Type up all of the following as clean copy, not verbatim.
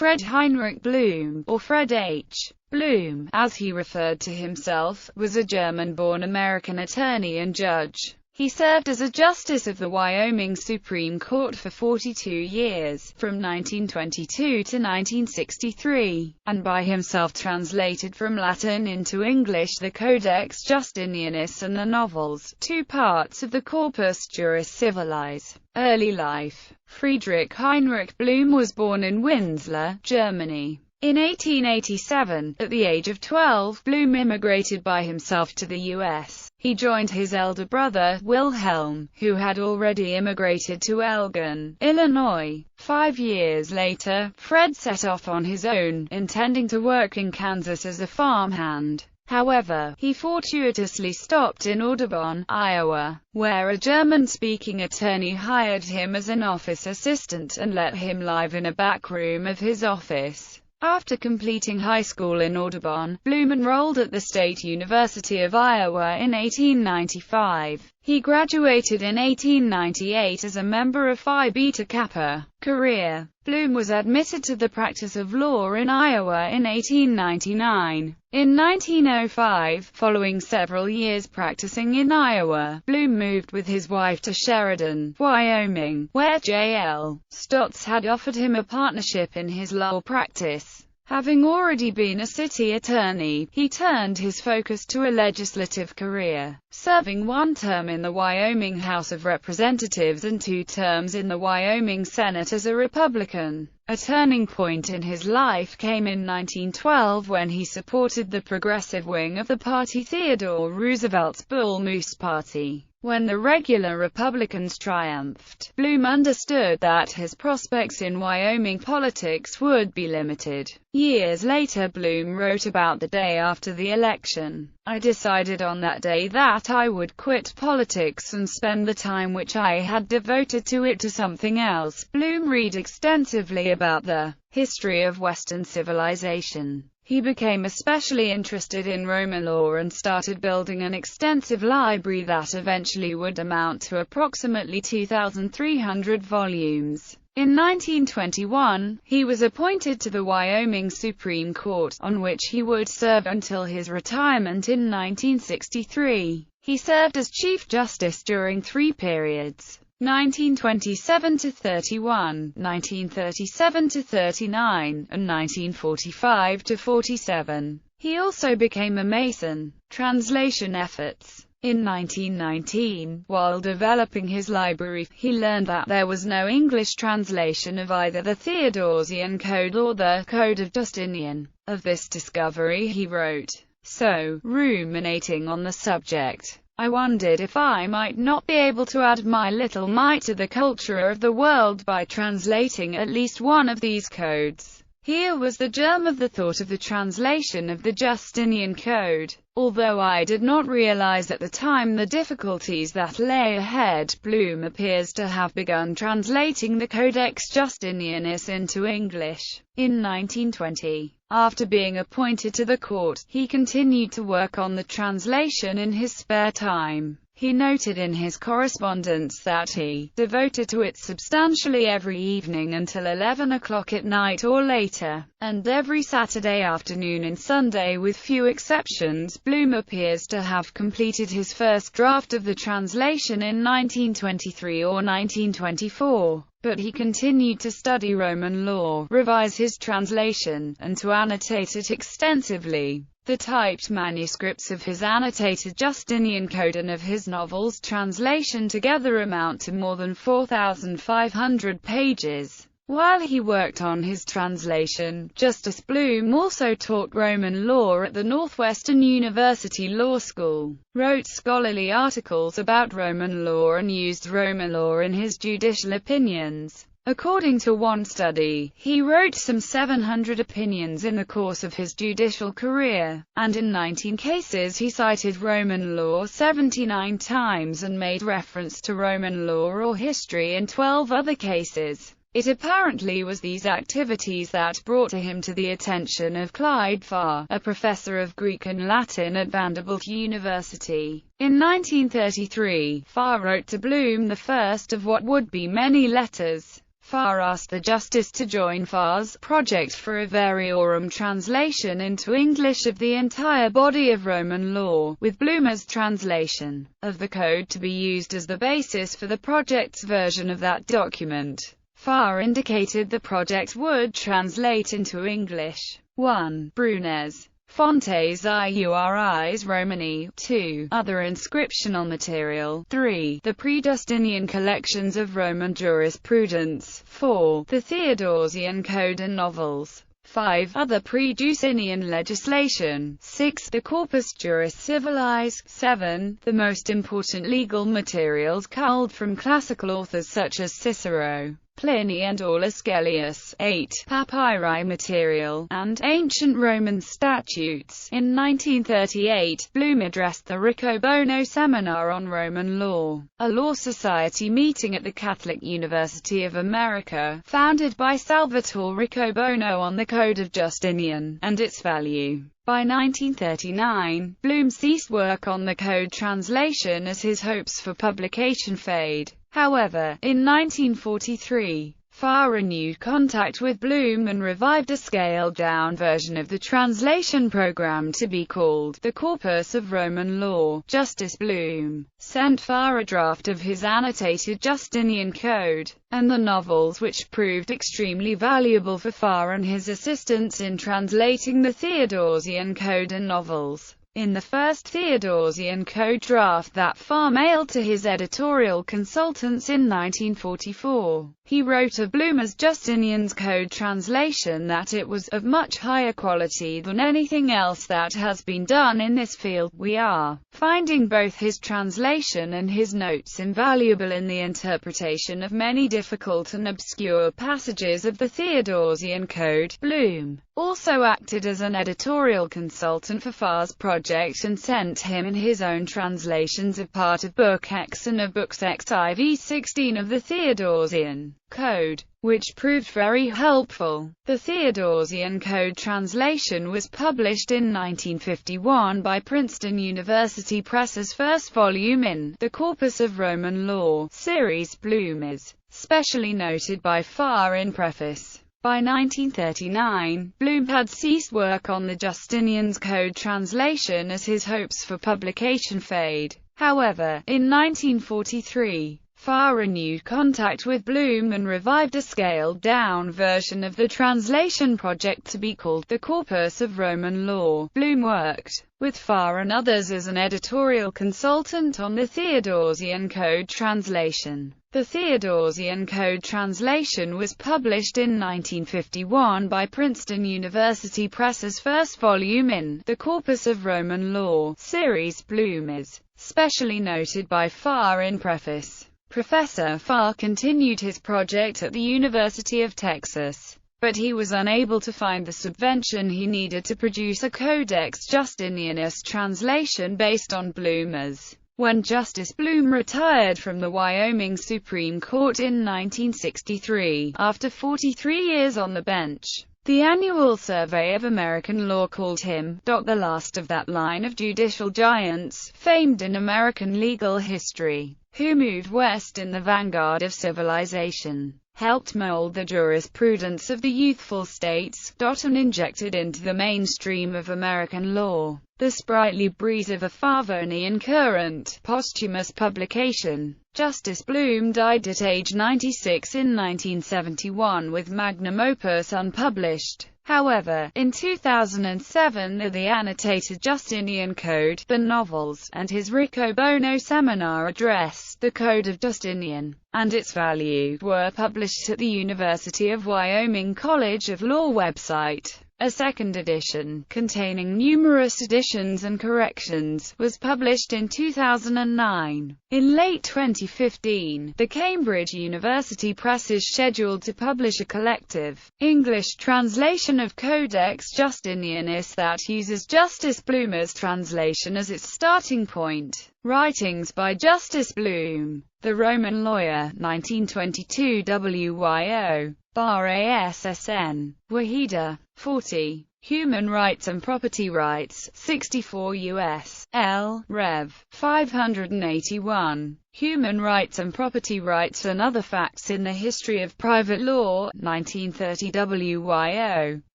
Fred Heinrich Blume, or Fred H. Blume, as he referred to himself, was a German-born American attorney and judge. He served as a justice of the Wyoming Supreme Court for 42 years, from 1922 to 1963, and by himself translated from Latin into English the Codex Justinianus and the novels, two parts of the Corpus Juris Civilis. Early life. Friedrich Heinrich Blume was born in Windsor, Germany. In 1887, at the age of 12, Blume immigrated by himself to the U.S. He joined his elder brother, Wilhelm, who had already immigrated to Elgin, Illinois. 5 years later, Fred set off on his own, intending to work in Kansas as a farmhand. However, he fortuitously stopped in Audubon, Iowa, where a German-speaking attorney hired him as an office assistant and let him live in a back room of his office. After completing high school in Audubon, Blume enrolled at the State University of Iowa in 1895. He graduated in 1898 as a member of Phi Beta Kappa. Career. Blume was admitted to the practice of law in Iowa in 1899. In 1905, following several years practicing in Iowa, Blume moved with his wife to Sheridan, Wyoming, where J.L. Stotts had offered him a partnership in his law practice. Having already been a city attorney, he turned his focus to a legislative career, serving 1 term in the Wyoming House of Representatives and 2 terms in the Wyoming Senate as a Republican. A turning point in his life came in 1912 when he supported the progressive wing of the party, Theodore Roosevelt's Bull Moose Party. When the regular Republicans triumphed, Blume understood that his prospects in Wyoming politics would be limited. Years later, Blume wrote about the day after the election. "I decided on that day that I would quit politics and spend the time which I had devoted to it to something else." Blume read extensively about the history of Western civilization. He became especially interested in Roman law and started building an extensive library that eventually would amount to approximately 2,300 volumes. In 1921, he was appointed to the Wyoming Supreme Court, on which he would serve until his retirement in 1963. He served as Chief Justice during 3 periods: 1927 to 31, 1937 to 39, and 1945 to 47. He also became a Mason. Translation efforts. In 1919, while developing his library, he learned that there was no English translation of either the Theodosian Code or the Code of Justinian. Of this discovery he wrote, "So, ruminating on the subject, I wondered if I might not be able to add my little mite to the culture of the world by translating at least one of these codes." Here was the germ of the thought of the translation of the Justinian Code. Although I did not realize at the time the difficulties that lay ahead, Blume appears to have begun translating the Codex Justinianus into English. In 1920, after being appointed to the court, he continued to work on the translation in his spare time. He noted in his correspondence that he devoted to it substantially every evening until 11 o'clock at night or later, and every Saturday afternoon and Sunday with few exceptions. Blume appears to have completed his first draft of the translation in 1923 or 1924. But he continued to study Roman law, revise his translation, and to annotate it extensively. The typed manuscripts of his annotated Justinian Code and of his novels translation together amount to more than 4,500 pages. While he worked on his translation, Justice Blume also taught Roman law at the Northwestern University Law School, wrote scholarly articles about Roman law and used Roman law in his judicial opinions. According to one study, he wrote some 700 opinions in the course of his judicial career, and in 19 cases he cited Roman law 79 times and made reference to Roman law or history in 12 other cases. It apparently was these activities that brought him to the attention of Clyde Farr, a professor of Greek and Latin at Vanderbilt University. In 1933, Farr wrote to Blume the first of what would be many letters. Farr asked the justice to join Farr's project for a variorum translation into English of the entire body of Roman law, with Blume's translation of the code to be used as the basis for the project's version of that document. Farr indicated the project would translate into English: 1. Brune's Fontes Iuris Romani, 2. Other inscriptional material, 3. The pre-Justinian collections of Roman jurisprudence, 4. The Theodosian Code and novels, 5. Other pre-Justinian legislation, 6. The Corpus Juris Civilis, 7. The most important legal materials culled from classical authors such as Cicero, Pliny and Aulus Gellius, 8. Papyri material, and ancient Roman statutes. In 1938, Blume addressed the Riccobono Seminar on Roman Law, a law society meeting at the Catholic University of America, founded by Salvatore Riccobono on the Code of Justinian and its value. By 1939, Blume ceased work on the code translation as his hopes for publication fade. However, in 1943, Farr renewed contact with Blume and revived a scaled-down version of the translation program to be called the Corpus of Roman Law. Justice Blume sent Farr a draft of his annotated Justinian Code and the novels, which proved extremely valuable for Farr and his assistants in translating the Theodosian Code and novels. In the first Theodosian Code draft that Farr mailed to his editorial consultants in 1944, he wrote of Blume's Justinian's Code translation that it was of much higher quality than anything else that has been done in this field. We are finding both his translation and his notes invaluable in the interpretation of many difficult and obscure passages of the Theodosian Code. Blume also acted as an editorial consultant for Farr's project and sent him in his own translations of part of Book X and of Books XIV 16 of the Theodosian Code, which proved very helpful. The Theodosian Code translation was published in 1951 by Princeton University Press's first volume in the Corpus of Roman Law series. Blume is specially noted by Farr in preface. By 1939, Blume had ceased work on the Justinian's Code translation as his hopes for publication fade. However, in 1943, Farr renewed contact with Blume and revived a scaled-down version of the translation project to be called the Corpus of Roman Law. Blume worked with Farr and others as an editorial consultant on the Theodosian Code translation. The Theodosian Code translation was published in 1951 by Princeton University Press's first volume in the Corpus of Roman Law series. Blume is specially noted by Farr in preface. Professor Farr continued his project at the University of Texas, but he was unable to find the subvention he needed to produce a Codex Justinianus translation based on Blume's. When Justice Blume retired from the Wyoming Supreme Court in 1963, after 43 years on the bench, the Annual Survey of American Law called him the last of that line of judicial giants, famed in American legal history, who moved west in the vanguard of civilization, helped mold the jurisprudence of the youthful states, and injected into the mainstream of American law the sprightly breeze of a Farvonian current. Posthumous publication. Justice Blume died at age 96 in 1971 with magnum opus unpublished. However, in 2007 the annotated Justinian Code, the novels, and his Riccobono Seminar address, the Code of Justinian, and its value, were published at the University of Wyoming College of Law website. A second edition, containing numerous additions and corrections, was published in 2009. In late 2015, the Cambridge University Press is scheduled to publish a collective English translation of Codex Justinianus that uses Justice Blume's translation as its starting point. Writings by Justice Blume, the Roman lawyer, 1922 WYO, bar ASSN, Wahida, 40. Human Rights and Property Rights, 64 U.S. L. Rev. 581. Human Rights and Property Rights and Other Facts in the History of Private Law, 1930 WYO.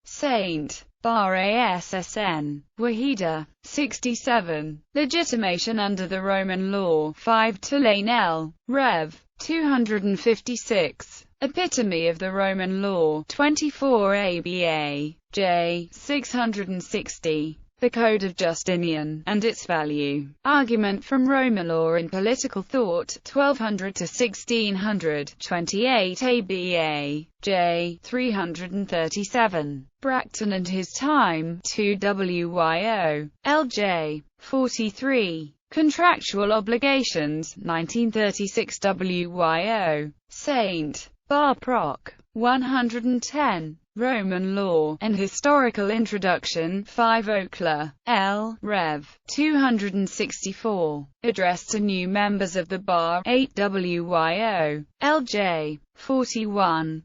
St. Bar ASSN. Wahida. 67. Legitimation under the Roman Law, 5 Tulane L. Rev. 256. Epitome of the Roman Law, 24 ABA. J. 660. The Code of Justinian, and its value. Argument from Roman Law in Political Thought, 1200 to 1600, 28 ABA. J. 337. Bracton and His Time, 2 WYO. LJ. 43. Contractual Obligations, 1936 WYO. St. Bar Proc. 110. Roman Law, and Historical Introduction, 5 Oakler, L. Rev. 264. Address to New Members of the Bar, 8 WYO. LJ. 41.